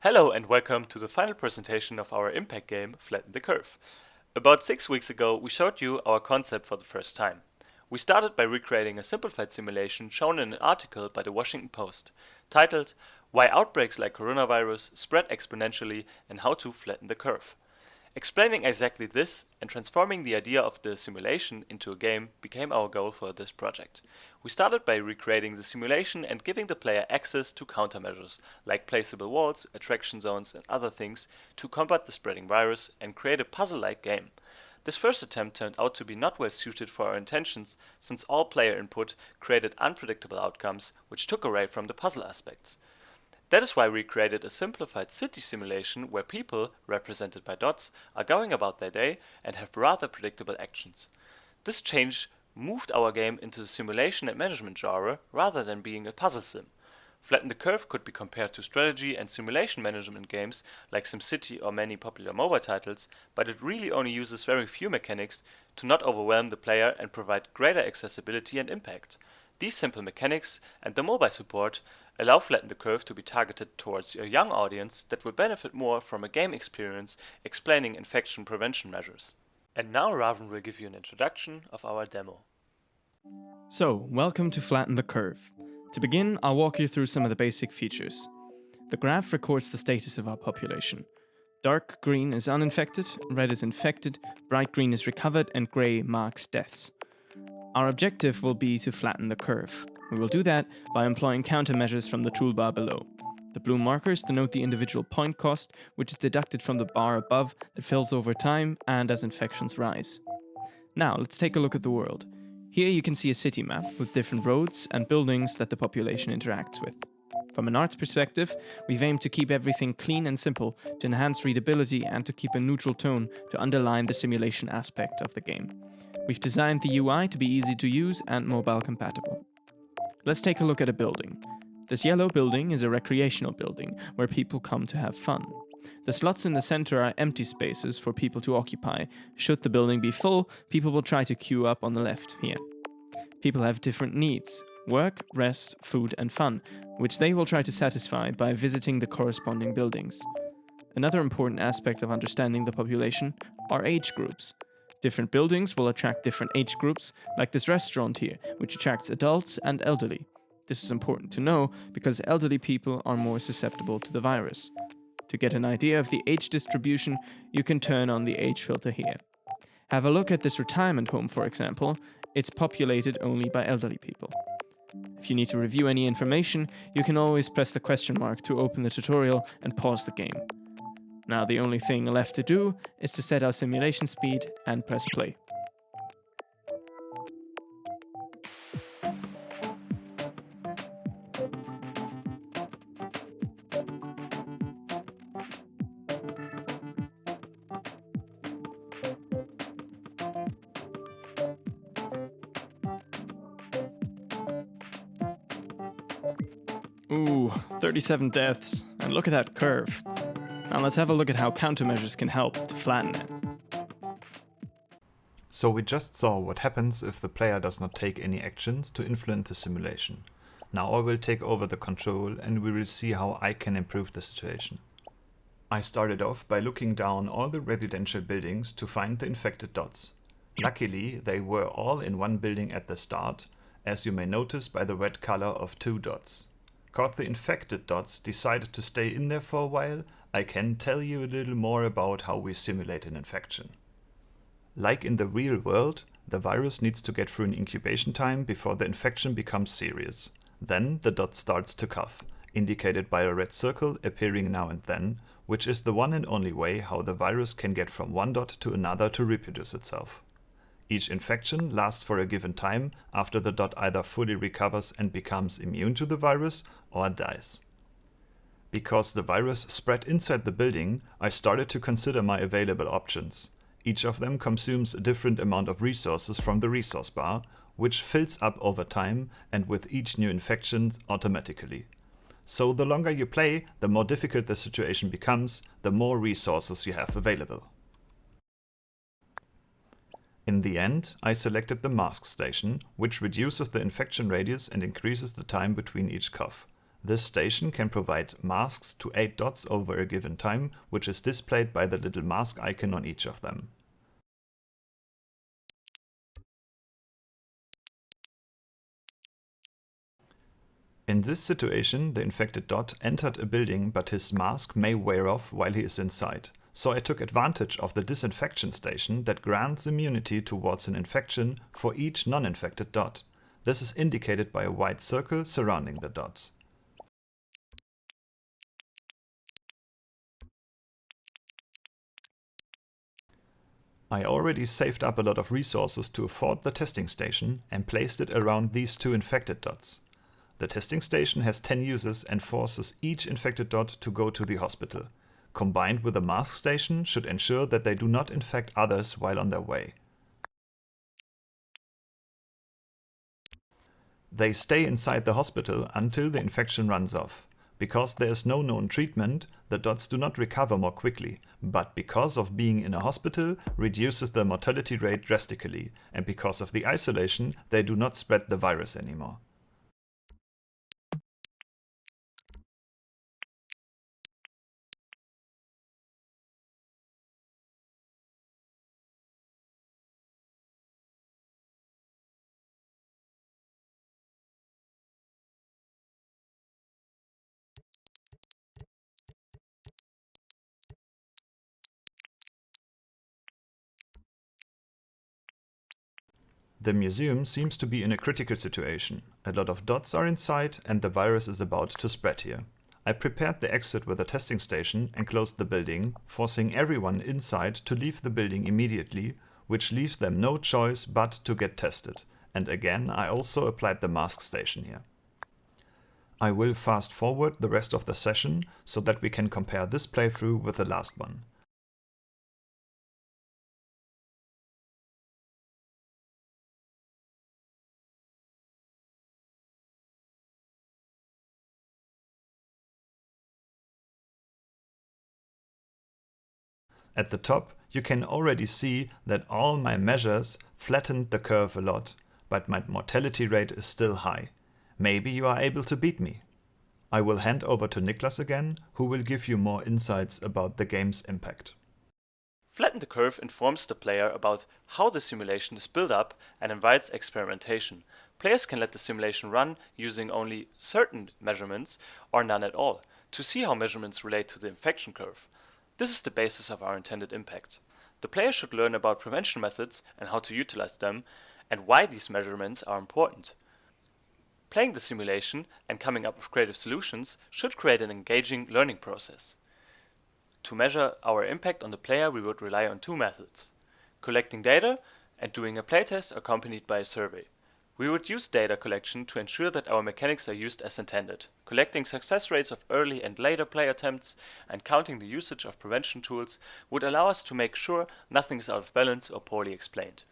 Hello and welcome to the final presentation of our impact game, Flatten the Curve. About 6 weeks ago, we showed you our concept for the first time. We started by recreating a simplified simulation shown in an article by the Washington Post, titled Why Outbreaks like Coronavirus Spread Exponentially and How to Flatten the Curve. Explaining exactly this and transforming the idea of the simulation into a game became our goal for this project. We started by recreating the simulation and giving the player access to countermeasures, like placeable walls, attraction zones and other things to combat the spreading virus and create a puzzle-like game. This first attempt turned out to be not well suited for our intentions, since all player input created unpredictable outcomes which took away from the puzzle aspects. That is why we created a simplified city simulation where people, represented by dots, are going about their day and have rather predictable actions. This change moved our game into the simulation and management genre rather than being a puzzle sim. Flatten the Curve could be compared to strategy and simulation management games like SimCity or many popular mobile titles, but it really only uses very few mechanics to not overwhelm the player and provide greater accessibility and impact. These simple mechanics and the mobile support allow Flatten the Curve to be targeted towards a young audience that will benefit more from a game experience explaining infection prevention measures. And now Raven will give you an introduction of our demo. So, welcome to Flatten the Curve. To begin, I'll walk you through some of the basic features. The graph records the status of our population. Dark green is uninfected, red is infected, bright green is recovered, and grey marks deaths. Our objective will be to flatten the curve. We will do that by employing countermeasures from the toolbar below. The blue markers denote the individual point cost, which is deducted from the bar above that fills over time and as infections rise. Now, let's take a look at the world. Here you can see a city map with different roads and buildings that the population interacts with. From an arts perspective, we've aimed to keep everything clean and simple to enhance readability and to keep a neutral tone to underline the simulation aspect of the game. We've designed the UI to be easy to use and mobile compatible. Let's take a look at a building. This yellow building is a recreational building where people come to have fun. The slots in the center are empty spaces for people to occupy. Should the building be full, people will try to queue up on the left here. People have different needs: work, rest, food and fun, which they will try to satisfy by visiting the corresponding buildings. Another important aspect of understanding the population are age groups. Different buildings will attract different age groups, like this restaurant here, which attracts adults and elderly. This is important to know because elderly people are more susceptible to the virus. To get an idea of the age distribution, you can turn on the age filter here. Have a look at this retirement home, for example. It's populated only by elderly people. If you need to review any information, you can always press the question mark to open the tutorial and pause the game. Now the only thing left to do is to set our simulation speed and press play. Ooh, 37 deaths, and look at that curve. Now let's have a look at how countermeasures can help to flatten it. So we just saw what happens if the player does not take any actions to influence the simulation. Now I will take over the control and we will see how I can improve the situation. I started off by looking down all the residential buildings to find the infected dots. Luckily, they were all in one building at the start, as you may notice by the red color of 2 dots. Cause the infected dots decided to stay in there for a while, I can tell you a little more about how we simulate an infection. Like in the real world, the virus needs to get through an incubation time before the infection becomes serious. Then the dot starts to cough, indicated by a red circle appearing now and then, which is the one and only way how the virus can get from one dot to another to reproduce itself. Each infection lasts for a given time after the dot either fully recovers and becomes immune to the virus or dies. Because the virus spread inside the building, I started to consider my available options. Each of them consumes a different amount of resources from the resource bar, which fills up over time and with each new infection automatically. So the longer you play, the more difficult the situation becomes, the more resources you have available. In the end, I selected the mask station, which reduces the infection radius and increases the time between each cough. This station can provide masks to 8 dots over a given time, which is displayed by the little mask icon on each of them. In this situation, the infected dot entered a building, but his mask may wear off while he is inside. So I took advantage of the disinfection station that grants immunity towards an infection for each non-infected dot. This is indicated by a white circle surrounding the dots. I already saved up a lot of resources to afford the testing station and placed it around these 2 infected dots. The testing station has 10 users and forces each infected dot to go to the hospital. Combined with a mask station should ensure that they do not infect others while on their way. They stay inside the hospital until the infection runs off. Because there is no known treatment, the dots do not recover more quickly, but because of being in a hospital, reduces the mortality rate drastically, and because of the isolation, they do not spread the virus anymore. The museum seems to be in a critical situation. A lot of dots are inside and the virus is about to spread here. I prepared the exit with a testing station and closed the building, forcing everyone inside to leave the building immediately, which leaves them no choice but to get tested. And again, I also applied the mask station here. I will fast forward the rest of the session so that we can compare this playthrough with the last one. At the top, you can already see that all my measures flattened the curve a lot, but my mortality rate is still high. Maybe you are able to beat me. I will hand over to Niklas again, who will give you more insights about the game's impact. Flatten the Curve informs the player about how the simulation is built up and invites experimentation. Players can let the simulation run using only certain measurements or none at all, to see how measurements relate to the infection curve. This is the basis of our intended impact. The player should learn about prevention methods and how to utilize them, and why these measurements are important. Playing the simulation and coming up with creative solutions should create an engaging learning process. To measure our impact on the player, we would rely on 2 methods: collecting data and doing a playtest accompanied by a survey. We would use data collection to ensure that our mechanics are used as intended, collecting success rates of early and later play attempts and counting the usage of prevention tools would allow us to make sure nothing is out of balance or poorly explained.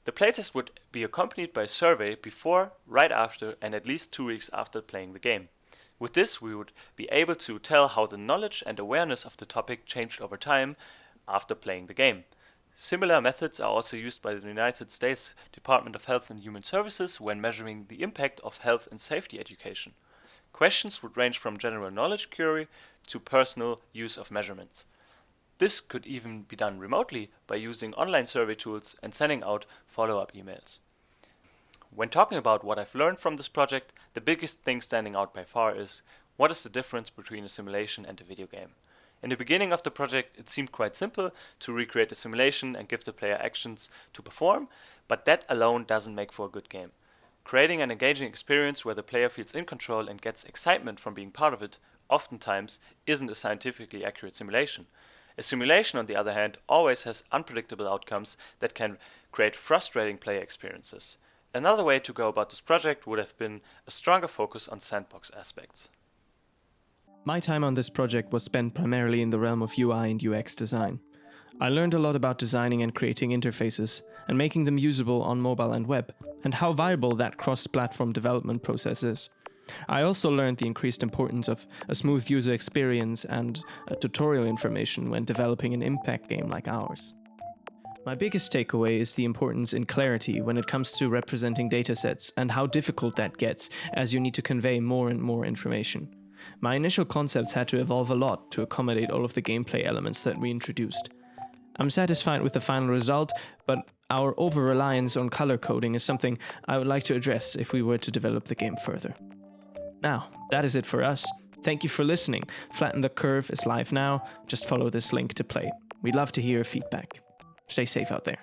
The playtest would be accompanied by a survey before, right after, and at least 2 weeks after playing the game. With this, we would be able to tell how the knowledge and awareness of the topic changed over time after playing the game. Similar methods are also used by the United States Department of Health and Human Services when measuring the impact of health and safety education. Questions would range from general knowledge query to personal use of measurements. This could even be done remotely by using online survey tools and sending out follow-up emails. When talking about what I've learned from this project, the biggest thing standing out by far is what is the difference between a simulation and a video game. In the beginning of the project, it seemed quite simple to recreate a simulation and give the player actions to perform, but that alone doesn't make for a good game. Creating an engaging experience where the player feels in control and gets excitement from being part of it oftentimes isn't a scientifically accurate simulation. A simulation, on the other hand, always has unpredictable outcomes that can create frustrating player experiences. Another way to go about this project would have been a stronger focus on sandbox aspects. My time on this project was spent primarily in the realm of UI and UX design. I learned a lot about designing and creating interfaces and making them usable on mobile and web, and how viable that cross-platform development process is. I also learned the increased importance of a smooth user experience and tutorial information when developing an impact game like ours. My biggest takeaway is the importance in clarity when it comes to representing datasets and how difficult that gets as you need to convey more and more information. My initial concepts had to evolve a lot to accommodate all of the gameplay elements that we introduced. I'm satisfied with the final result, but our over-reliance on color coding is something I would like to address if we were to develop the game further. Now, that is it for us. Thank you for listening. Flatten the Curve is live now. Just follow this link to play. We'd love to hear your feedback. Stay safe out there.